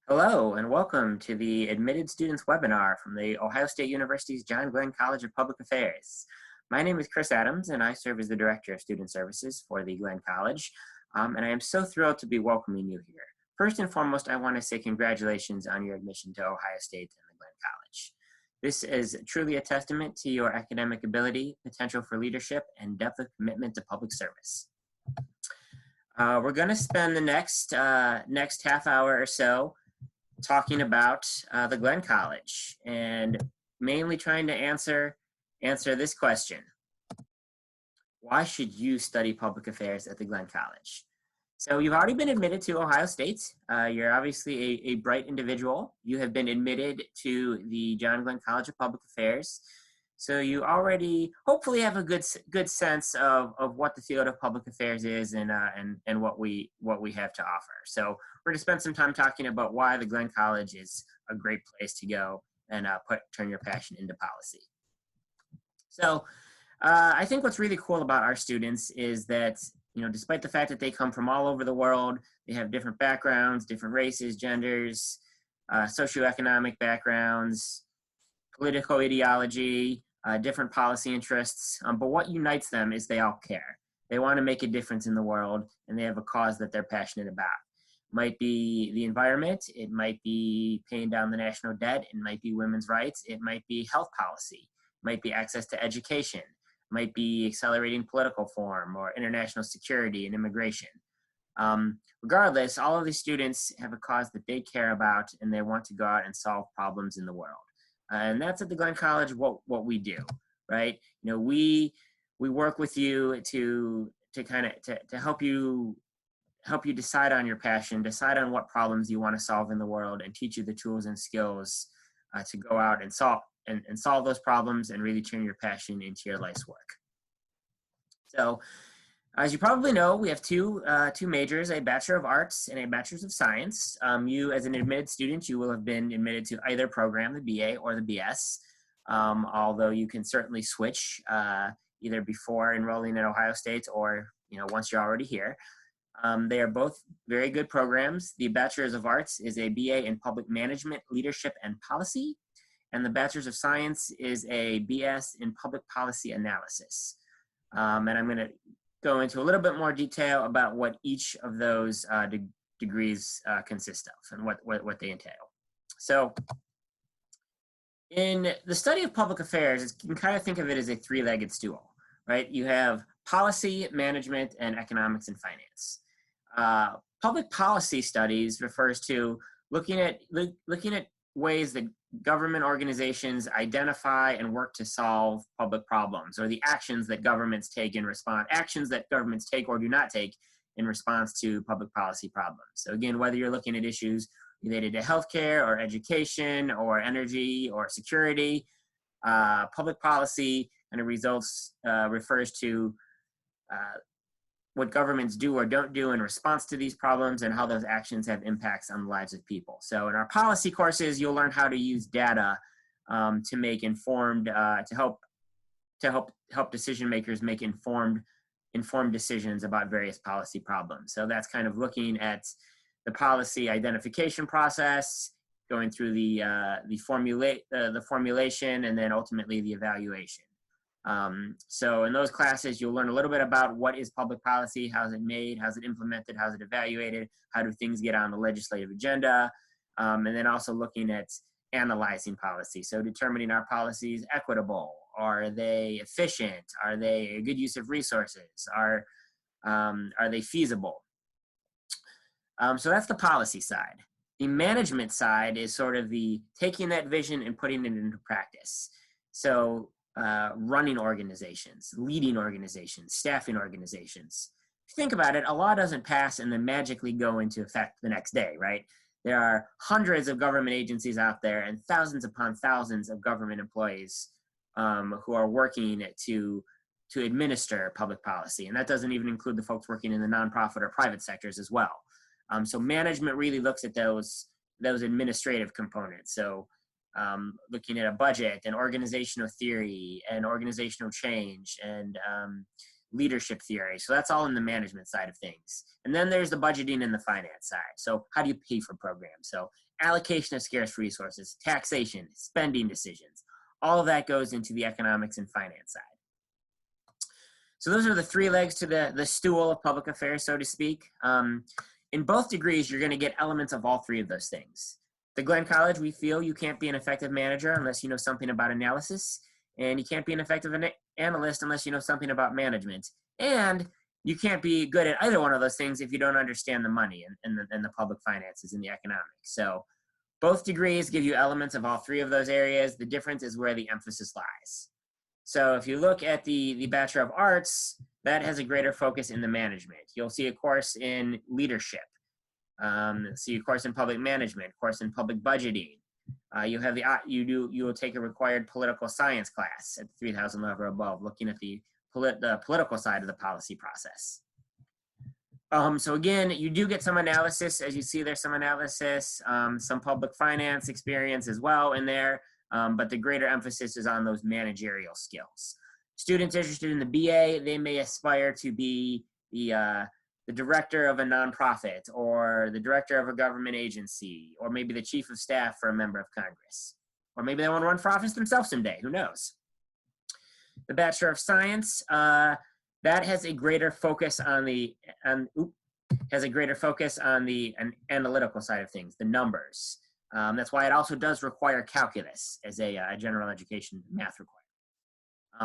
Hello and welcome to the Admitted Students webinar from the Ohio State University's John Glenn College of Public Affairs. My name is Chris Adams and I serve as the Director of Student Services for the Glenn College, and I am so thrilled to be welcoming you here. First and foremost, I want to say congratulations on your admission to Ohio State and the Glenn College. This is truly a testament to your academic ability, potential for leadership, and depth of commitment to public service. We're going to spend the next half hour or so talking about the Glenn College and mainly trying to answer this question. Why should you study public affairs at the Glenn College? So you've already been admitted to Ohio State. You're obviously a bright individual. You have been admitted to the John Glenn College of Public Affairs. So you already hopefully have a good sense of what the field of public affairs is and what we have to offer. So we're going to spend some time talking about why the Glenn College is a great place to go and turn your passion into policy. So I think what's really cool about our students is that, you know, despite the fact that they come from all over the world, they have different backgrounds, different races, genders, socioeconomic backgrounds, political ideology, different policy interests, but what unites them is they all care. They want to make a difference in the world, and they have a cause that they're passionate about. It might be the environment, it might be paying down the national debt, it might be women's rights, it might be health policy, it might be access to education, it might be accelerating political reform or international security and immigration. Regardless, all of these students have a cause that they care about, and they want to go out and solve problems in the world. And that's at the Glenn College what we do, right? You know, we work with you to help you decide on your passion, decide on what problems you want to solve in the world, and teach you the tools and skills to go out and solve those problems and really turn your passion into your life's work. So, as you probably know, we have two majors, a Bachelor of Arts and a Bachelor's of Science. You, as an admitted student, you will have been admitted to either program, the BA or the BS, although you can certainly switch either before enrolling at Ohio State or, you know, once you're already here. They are both very good programs. The Bachelor's of Arts is a BA in Public Management, Leadership, and Policy, and the Bachelor's of Science is a BS in Public Policy Analysis. And I'm going to go into a little bit more detail about what each of those degrees consist of and what they entail. So in the study of public affairs, you can kind of think of it as a three-legged stool, right? You have policy, management, and economics and finance. Public policy studies refers to looking at ways that government organizations identify and work to solve public problems, or the actions that governments take or do not take in response to public policy problems. So again, whether you're looking at issues related to healthcare or education or energy or security, public policy and the results refers to what governments do or don't do in response to these problems and how those actions have impacts on the lives of people. So in our policy courses, you'll learn how to use data to make informed, to help decision makers make informed decisions about various policy problems. So that's kind of looking at the policy identification process, going through the formulation, and then ultimately the evaluation. So in those classes, you'll learn a little bit about what is public policy, how is it made, how is it implemented, how is it evaluated, how do things get on the legislative agenda, and then also looking at analyzing policy. So determining, are policies equitable? Are they efficient? Are they a good use of resources? Are they feasible? So that's the policy side. The management side is sort of the taking that vision and putting it into practice. So running organizations, leading organizations, staffing organizations. If you think about it, a law doesn't pass and then magically go into effect the next day, right? There are hundreds of government agencies out there and thousands upon thousands of government employees who are working to administer public policy. And that doesn't even include the folks working in the nonprofit or private sectors as well. So management really looks at those administrative components. So looking at a budget and organizational theory and organizational change and leadership theory. So that's all in the management side of things. And then there's the budgeting and the finance side. So how do you pay for programs? So allocation of scarce resources, taxation, spending decisions, all of that goes into the economics and finance side. So those are the three legs to the stool of public affairs, so to speak. In both degrees, you're going to get elements of all three of those things. The Glenn College, we feel you can't be an effective manager unless you know something about analysis, and you can't be an effective analyst unless you know something about management. And you can't be good at either one of those things if you don't understand the money and the public finances and the economics. So both degrees give you elements of all three of those areas. The difference is where the emphasis lies. So if you look at the Bachelor of Arts, that has a greater focus in the management. You'll see a course in leadership, see a course in public management, course in public budgeting. You will take a required political science class at the 3000 level or above, looking at the political side of the policy process. So again, you do get some analysis. As you see, there's some analysis, some public finance experience as well in there. But the greater emphasis is on those managerial skills. Students interested in the BA, they may aspire to be the director of a nonprofit, or the director of a government agency, or maybe the chief of staff for a member of Congress. Or maybe they want to run for office themselves someday, who knows? The Bachelor of Science, that has a greater focus on the analytical side of things, the numbers. That's why it also does require calculus as a general education math requirement.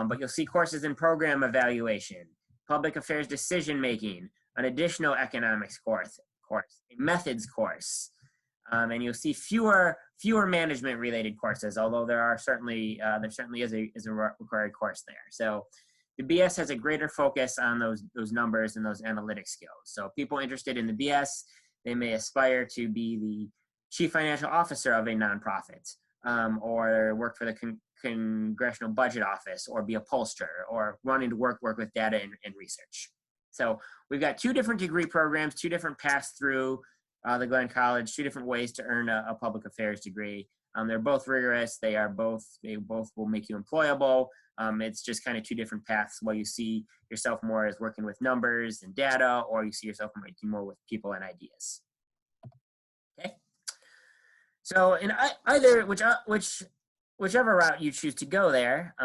But you'll see courses in program evaluation, public affairs decision-making, an additional economics course, a methods course, and you'll see fewer management-related courses, although there certainly is a required course there. So the BS has a greater focus on those numbers and those analytic skills. So people interested in the BS, they may aspire to be the chief financial officer of a nonprofit, or work for the Congressional Budget Office, or be a pollster, or wanting to work with data and research. So we've got two different degree programs, two different paths through the Glenn College, two different ways to earn a public affairs degree. They're both rigorous. They both will make you employable. It's just kind of two different paths. While you see yourself more as working with numbers and data, or you see yourself working more with people and ideas. Okay. So in either whichever route you choose to go there,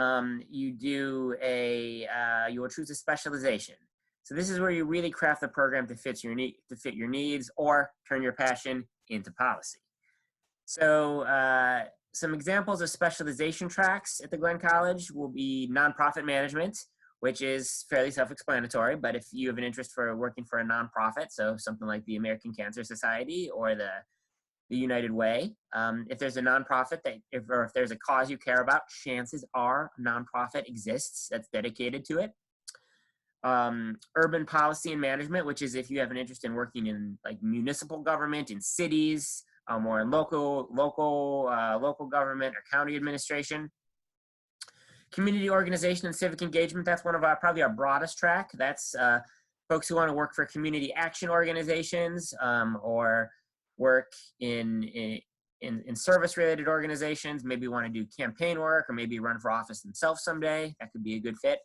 you will choose a specialization. So this is where you really craft the program to fit your needs, or turn your passion into policy. So some examples of specialization tracks at the Glenn College will be nonprofit management, which is fairly self-explanatory, but if you have an interest for working for a nonprofit, so something like the American Cancer Society or the United Way, if there's a nonprofit if there's a cause you care about, chances are a nonprofit exists that's dedicated to it. Urban policy and management, which is if you have an interest in working in like municipal government, in cities, or in local government or county administration. Community organization and civic engagement, that's one of probably our broadest track. That's folks who want to work for community action organizations, or work in service-related organizations, maybe want to do campaign work, or maybe run for office themselves someday. That could be a good fit.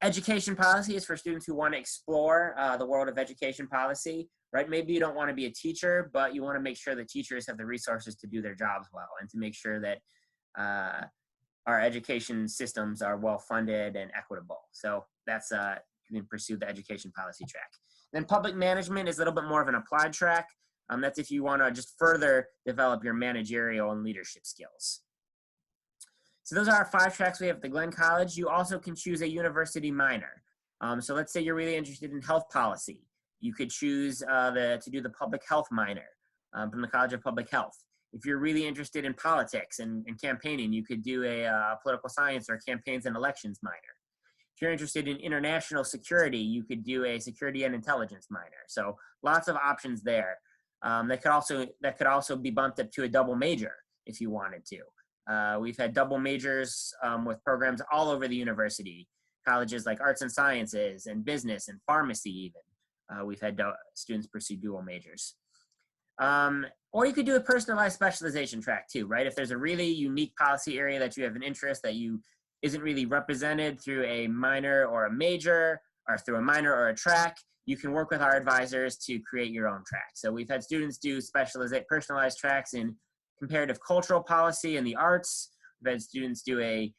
Education policy is for students who want to explore the world of education policy, right? Maybe you don't want to be a teacher, but you want to make sure that teachers have the resources to do their jobs well, and to make sure that our education systems are well-funded and equitable. So that's, you can pursue the education policy track. Then public management is a little bit more of an applied track. That's if you want to just further develop your managerial and leadership skills. So those are our 5 tracks we have at the Glenn College. You also can choose a university minor. So let's say you're really interested in health policy. You could choose to do the public health minor from the College of Public Health. If you're really interested in politics and campaigning, you could do a political science or campaigns and elections minor. If you're interested in international security, you could do a security and intelligence minor. So lots of options there. That could also be bumped up to a double major if you wanted to. We've had double majors with programs all over the university, colleges like arts and sciences and business and pharmacy even. We've had students pursue dual majors. Or you could do a personalized specialization track too, right? If there's a really unique policy area that you have an interest, that you isn't really represented through a minor or a major, or through a minor or a track, you can work with our advisors to create your own track. So we've had students do personalized tracks in comparative cultural policy and the arts. We've had students do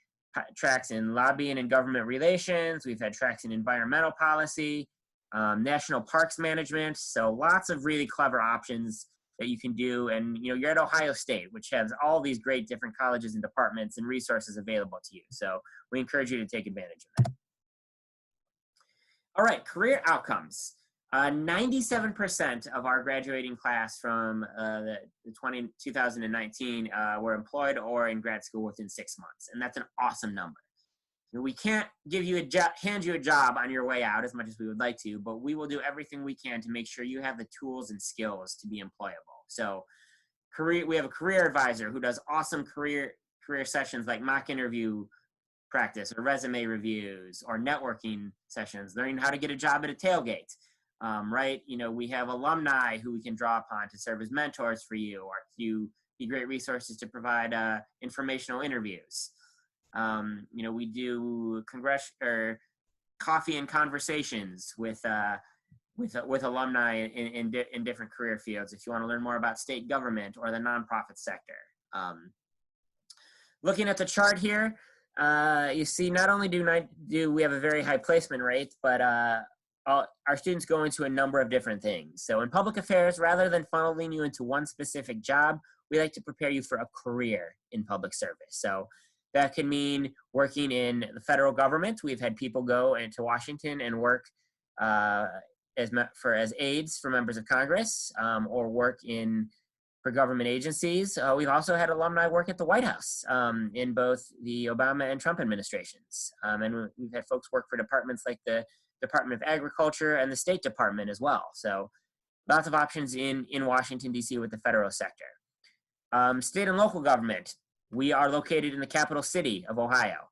tracks in lobbying and government relations. We've had tracks in environmental policy, national parks management. So lots of really clever options that you can do. And you're at Ohio State, which has all these great different colleges and departments and resources available to you. So we encourage you to take advantage of that. All right, career outcomes. 97% of our graduating class from 2019 were employed or in grad school within 6 months, and that's an awesome number. We can't hand you a job on your way out as much as we would like to, but we will do everything we can to make sure you have the tools and skills to be employable. So we have a career advisor who does awesome career sessions like mock interview practice or resume reviews or networking sessions, learning how to get a job at a tailgate, right? We have alumni who we can draw upon to serve as mentors for you or to be great resources to provide informational interviews. We do coffee and conversations with alumni in different career fields if you want to learn more about state government or the nonprofit sector. Looking at the chart here, you see not only do we have a very high placement rate, but our students go into a number of different things. So in public affairs, rather than funneling you into one specific job, we like to prepare you for a career in public service. So that can mean working in the federal government. We've had people go into Washington and work as aides for members of Congress, or work for government agencies. We've also had alumni work at the White House in both the Obama and Trump administrations. And we've had folks work for departments like the Department of Agriculture and the State Department as well. So lots of options in Washington, D.C. with the federal sector. State and local government. We are located in the capital city of Ohio.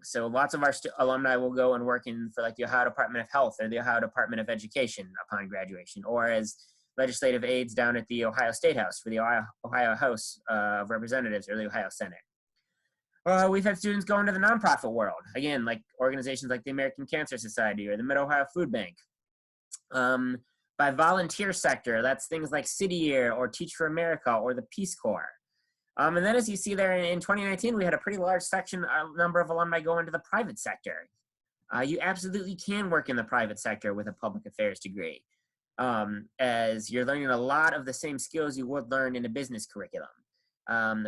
So lots of our alumni will go and work for like the Ohio Department of Health or the Ohio Department of Education upon graduation, or as legislative aides down at the Ohio State House for the Ohio House of Representatives or the Ohio Senate. We've had students go into the nonprofit world, again, like organizations like the American Cancer Society or the Mid-Ohio Food Bank. By volunteer sector, that's things like City Year or Teach for America or the Peace Corps. And then as you see there in 2019, we had a pretty large number of alumni go into the private sector. You absolutely can work in the private sector with a public affairs degree, as you're learning a lot of the same skills you would learn in a business curriculum,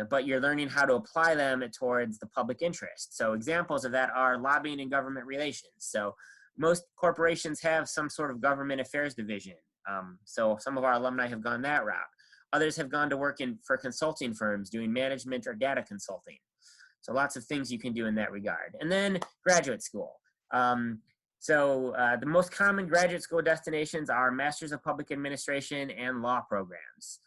but you're learning how to apply them towards the public interest. So examples of that are lobbying and government relations. So most corporations have some sort of government affairs division. So some of our alumni have gone that route. Others have gone to work for consulting firms doing management or data consulting. So lots of things you can do in that regard. And then graduate school. The most common graduate school destinations are Masters of Public Administration and law programs.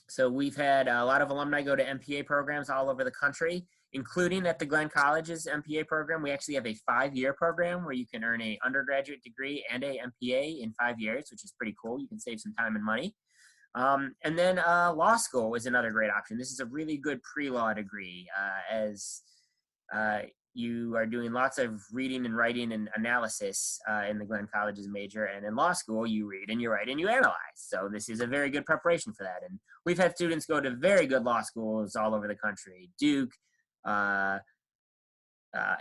So we've had a lot of alumni go to MPA programs all over the country, including at the Glenn College's MPA program. We actually have a 5-year program where you can earn an undergraduate degree and a MPA in 5 years, which is pretty cool. You can save some time and money. And then law school is another great option. This is a really good pre-law degree, as you are doing lots of reading and writing and analysis in the Glenn College's major. And in law school, you read and you write and you analyze. So this is a very good preparation for that. And we've had students go to very good law schools all over the country: Duke,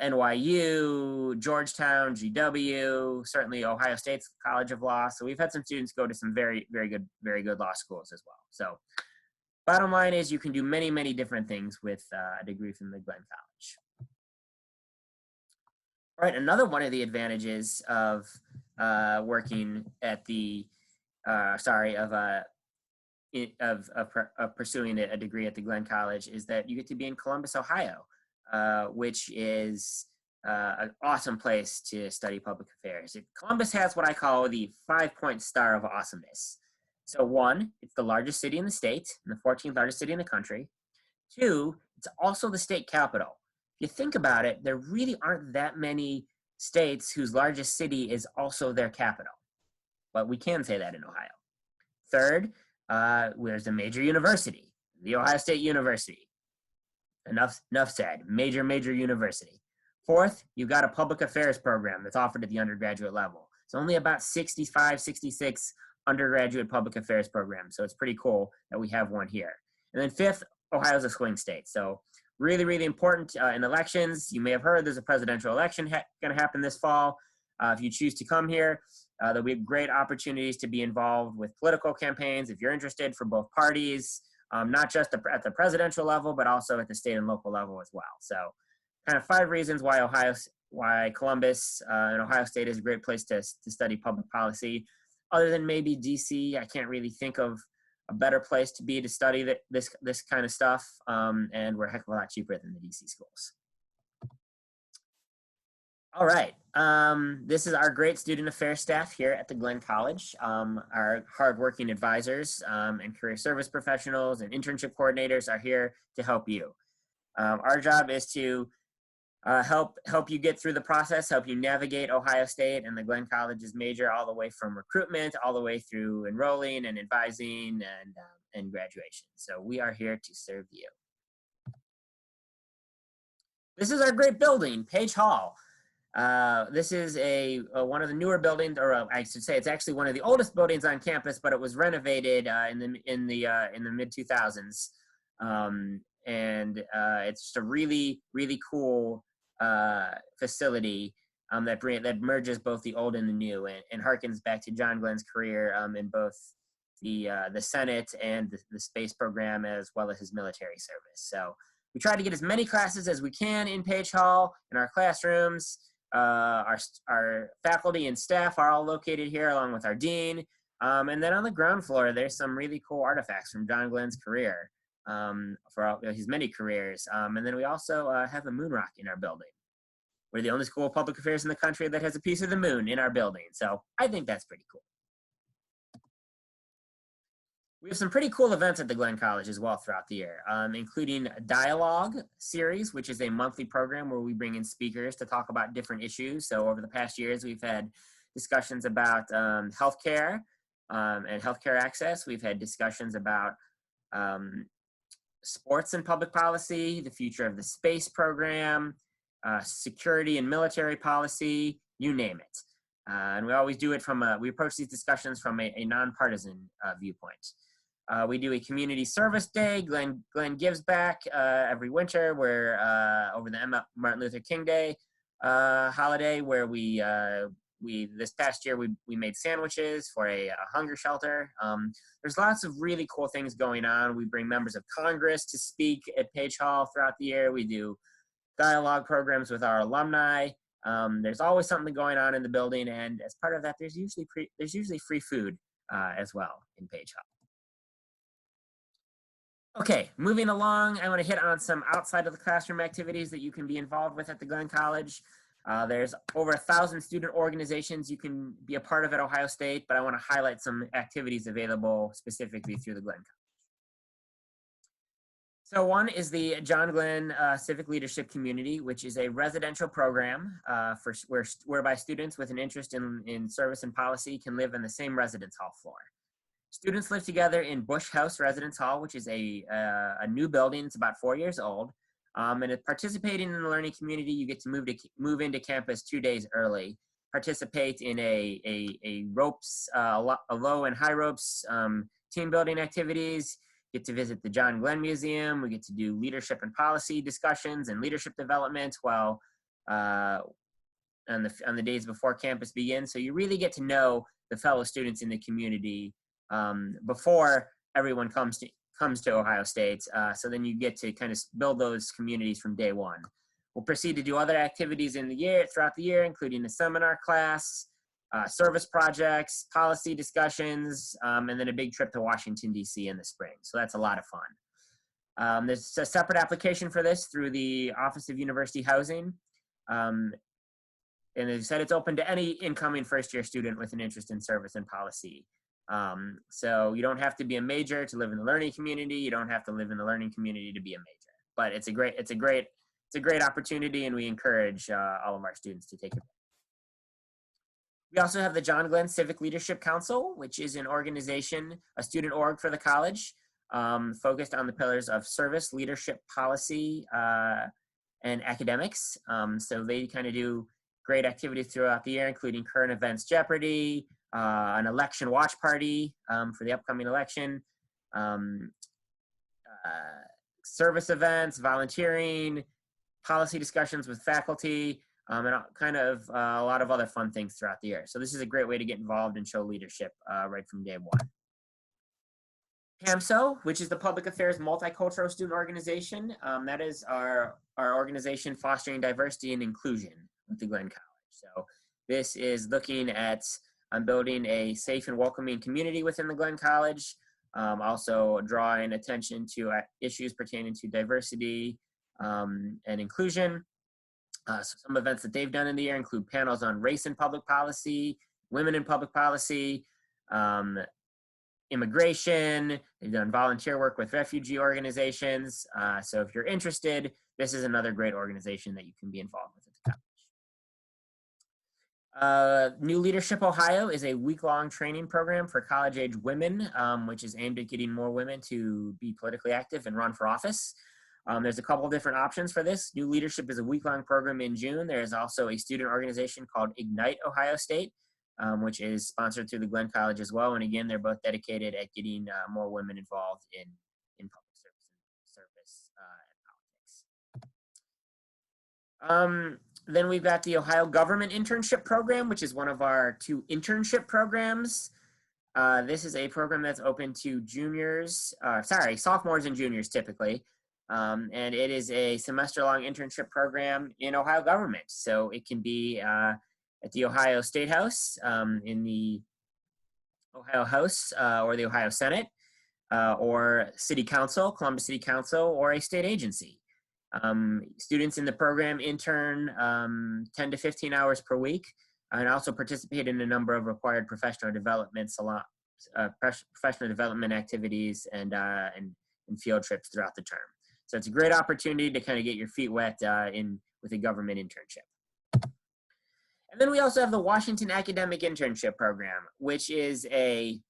NYU, Georgetown, GW, certainly Ohio State's College of Law. So we've had some students go to some very, very good law schools as well. So bottom line is you can do many, many different things with a degree from the Glenn College. All right, another one of the advantages of working at pursuing a degree at the Glenn College is that you get to be in Columbus, Ohio, which is an awesome place to study public affairs. Columbus has what I call the 5-point star of awesomeness. So 1, it's the largest city in the state and the 14th largest city in the country. 2, it's also the state capital. If you think about it, there really aren't that many states whose largest city is also their capital, but we can say that in Ohio. 3rd, there's a major university, the Ohio State University. Enough said. Major university. Fourth, you've got a public affairs program that's offered at the undergraduate level. It's only about 65, 66 undergraduate public affairs programs. So it's pretty cool that we have one here. And then fifth, Ohio's a swing state. So really important in elections. You may have heard there's a presidential election going to happen this fall. If you choose to come here, there'll be great opportunities to be involved with political campaigns if you're interested for both parties, not just at the presidential level, but also at the state and local level as well. So kind of 5 reasons why Columbus and Ohio State is a great place to study public policy. Other than maybe DC, I can't really think of a better place to be to study this kind of stuff, and we're a heck of a lot cheaper than the DC schools. All right, this is our great student affairs staff here at the Glenn College. Our hardworking advisors and career service professionals and internship coordinators are here to help you. Our job is to help you get through the process, help you navigate Ohio State and the Glenn College's major all the way from recruitment, all the way through enrolling and advising and graduation. So we are here to serve you. This is our great building, Paige Hall. This is one of the newer buildings, or I should say, it's actually one of the oldest buildings on campus, but it was renovated in the mid 2000s, and it's just a really cool facility that merges both the old and the new, and harkens back to John Glenn's career in both the Senate and the space program, as well as his military service. So we try to get as many classes as we can in Paige Hall in our classrooms. Our faculty and staff are all located here, along with our dean. And then on the ground floor, there's some really cool artifacts from John Glenn's career, for his many careers. And then we also have a moon rock in our building. We're the only school of public affairs in the country that has a piece of the moon in our building. So I think that's pretty cool. We have some pretty cool events at the Glenn College as well throughout the year, including a dialogue series, which is a monthly program where we bring in speakers to talk about different issues. So over the past years, we've had discussions about healthcare and healthcare access. We've had discussions about sports and public policy, the future of the space program, security and military policy, you name it. And we always do it we approach these discussions from a nonpartisan viewpoint. We do a community service day. Glenn gives back every winter, where over the Martin Luther King Day holiday, where this past year we made sandwiches for a hunger shelter. There's lots of really cool things going on. We bring members of Congress to speak at Paige Hall throughout the year. We do dialogue programs with our alumni. There's always something going on in the building, and as part of that, there's usually free food as well in Paige Hall. Okay, moving along, I want to hit on some outside of the classroom activities that you can be involved with at the Glenn College. There's over 1,000 student organizations you can be a part of at Ohio State, but I want to highlight some activities available specifically through the Glenn College. So one is the John Glenn Civic Leadership Community, which is a residential program whereby students with an interest in service and policy can live in the same residence hall floor. Students live together in Bush House Residence Hall, which is a new building. It's about 4 years old. And participating in the learning community, you get to move into campus 2 days early. Participate in a ropes, a low and high ropes team building activities. Get to visit the John Glenn Museum. We get to do leadership and policy discussions and leadership development while on the days before campus begins. So you really get to know the fellow students in the community before everyone comes to Ohio State. So then you get to kind of build those communities from day one. We'll proceed to do other activities throughout the year, including a seminar class, service projects, policy discussions, and then a big trip to Washington, D.C. in the spring. So that's a lot of fun. There's a separate application for this through the Office of University Housing. And as I said, it's open to any incoming first-year student with an interest in service and policy. So you don't have to be a major to live in the learning community. You don't have to live in the learning community to be a major. But it's a great opportunity, and we encourage all of our students to take it. We also have the John Glenn Civic Leadership Council, which is an organization, a student org for the college. focused on the pillars of service, leadership, policy, and academics. So they kind of do great activities throughout the year, including current events Jeopardy, an election watch party for the upcoming election, um, service events, volunteering, policy discussions with faculty, and kind of a lot of other fun things throughout the year. So this is a great way to get involved and show leadership right from day one. PAMSO, which is the Public Affairs Multicultural Student Organization. That is our organization fostering diversity and inclusion with the Glenn College. So this is looking at building a safe and welcoming community within the Glenn College, also drawing attention to issues pertaining to diversity and inclusion. So some events that they've done in the year include panels on race and public policy, women in public policy, immigration. They've done volunteer work with refugee organizations. So if you're interested, this is another great organization that you can be involved with at the college. New Leadership Ohio is a week-long training program for college-age women, which is aimed at getting more women to be politically active and run for office. There's a couple different options for this. New Leadership is a week-long program in June. There is also a student organization called Ignite Ohio State, which is sponsored through the Glenn College as well. And again, they're both dedicated at getting more women involved in public service and politics. Then we've got the Ohio Government Internship Program, which is one of our 2 internship programs. This is a program that's open to sophomores and juniors typically. And it is a semester-long internship program in Ohio government. So it can be at the Ohio State House, in the Ohio House or the Ohio Senate, or City Council, Columbus City Council, or a state agency. Students in the program intern 10 to 15 hours per week and also participate in a number of required professional development activities and field trips throughout the term. So it's a great opportunity to kind of get your feet wet with a government internship. And then we also have the Washington Academic Internship Program, which is a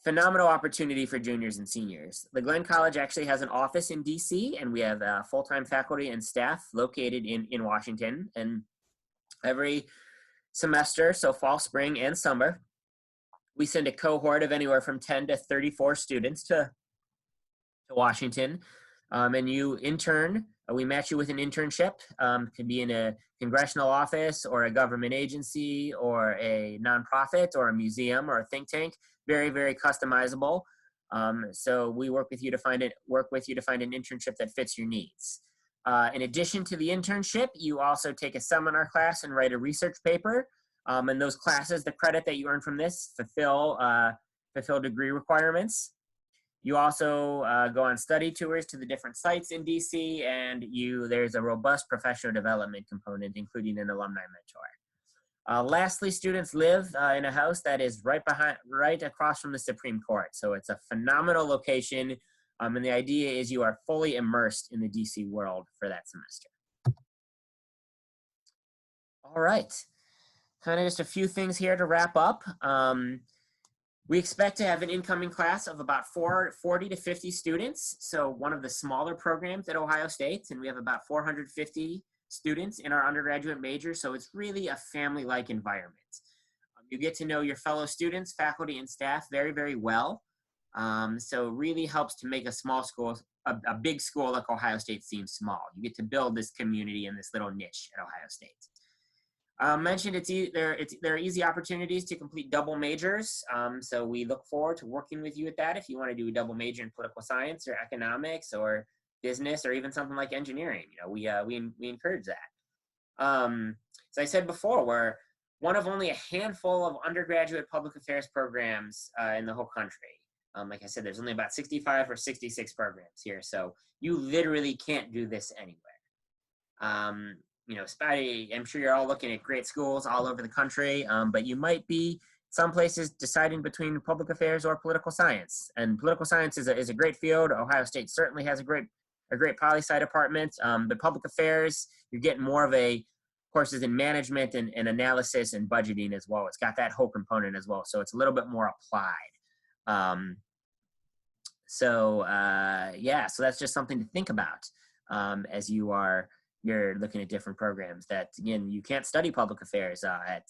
phenomenal opportunity for juniors and seniors. The Glenn College actually has an office in DC, and we have full-time faculty and staff located in Washington. And every semester, so fall, spring, and summer, we send a cohort of anywhere from 10 to 34 students to Washington, and you intern. We match you with an internship. Could be in a congressional office or a government agency or a nonprofit or a museum or a think tank. Very, very customizable. So we work with you to find an internship that fits your needs. In addition to the internship, you also take a seminar class and write a research paper. And those classes, the credit that you earn from this, fulfill degree requirements. You also go on study tours to the different sites in DC, and there's a robust professional development component, including an alumni mentor. Lastly, students live in a house that is right across from the Supreme Court. So it's a phenomenal location, and the idea is you are fully immersed in the DC world for that semester. All right, kind of just a few things here to wrap up. We expect to have an incoming class of about 40 to 50 students. So one of the smaller programs at Ohio State, and we have about 450 students in our undergraduate major. So it's really a family-like environment. You get to know your fellow students, faculty, and staff very, very well. So it really helps to make a small school, a big school like Ohio State seem small. You get to build this community in this little niche at Ohio State. Mentioned there are easy opportunities to complete double majors. So we look forward to working with you at that if you want to do a double major in political science or economics or business or even something like engineering. We encourage that. As I said before, we're one of only a handful of undergraduate public affairs programs in the whole country. Like I said, there's only about 65 or 66 programs here. So you literally can't do this anywhere. I'm sure you're all looking at great schools all over the country, but you might be some places deciding between public affairs or political science. And political science is a great field. Ohio State certainly has a great poli-sci department. But public affairs, you're getting more of courses in management and analysis and budgeting as well. It's got that whole component as well. So it's a little bit more applied. So yeah, so that's just something to think about as you're looking at different programs. That again, you can't study public affairs at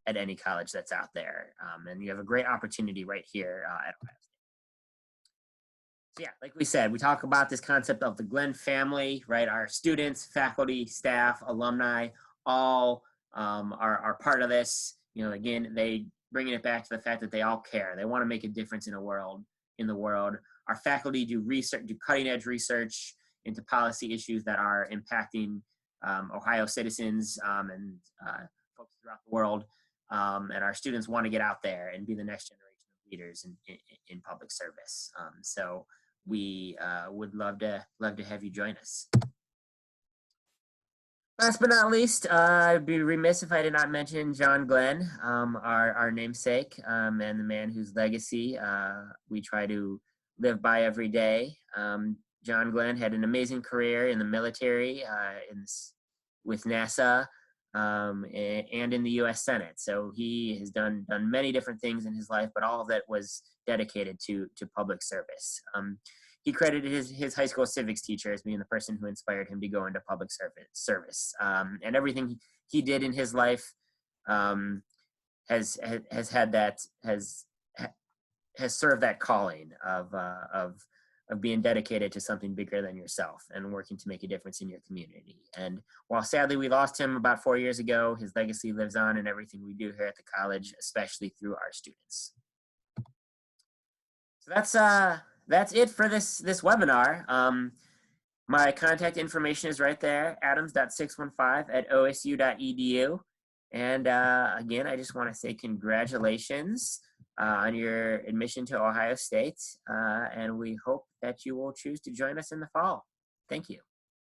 any college that's out there, and you have a great opportunity right here at Ohio State. So yeah, like we said, we talk about this concept of the Glenn family, right? Our students, faculty, staff, alumni, all are part of this. You know, again, they bringing it back to the fact that they all care. They want to make a difference in the world. Our faculty do research, do cutting edge research into policy issues that are impacting Ohio citizens and folks throughout the world. And our students want to get out there and be the next generation of leaders in public service. So we would love to have you join us. Last but not least, I'd be remiss if I did not mention John Glenn, our namesake, and the man whose legacy we try to live by every day. John Glenn had an amazing career in the military, with NASA, and in the U.S. Senate. So he has done many different things in his life, but all of that was dedicated to public service. He credited his high school civics teacher as being the person who inspired him to go into public service. And everything he did in his life has served that calling of being dedicated to something bigger than yourself and working to make a difference in your community. And while sadly we lost him about 4 years ago, his legacy lives on in everything we do here at the college, especially through our students. So that's it for this webinar. My contact information is right there, adams.615@osu.edu. And again, I just want to say congratulations on your admission to Ohio State, and we hope that you will choose to join us in the fall. Thank you.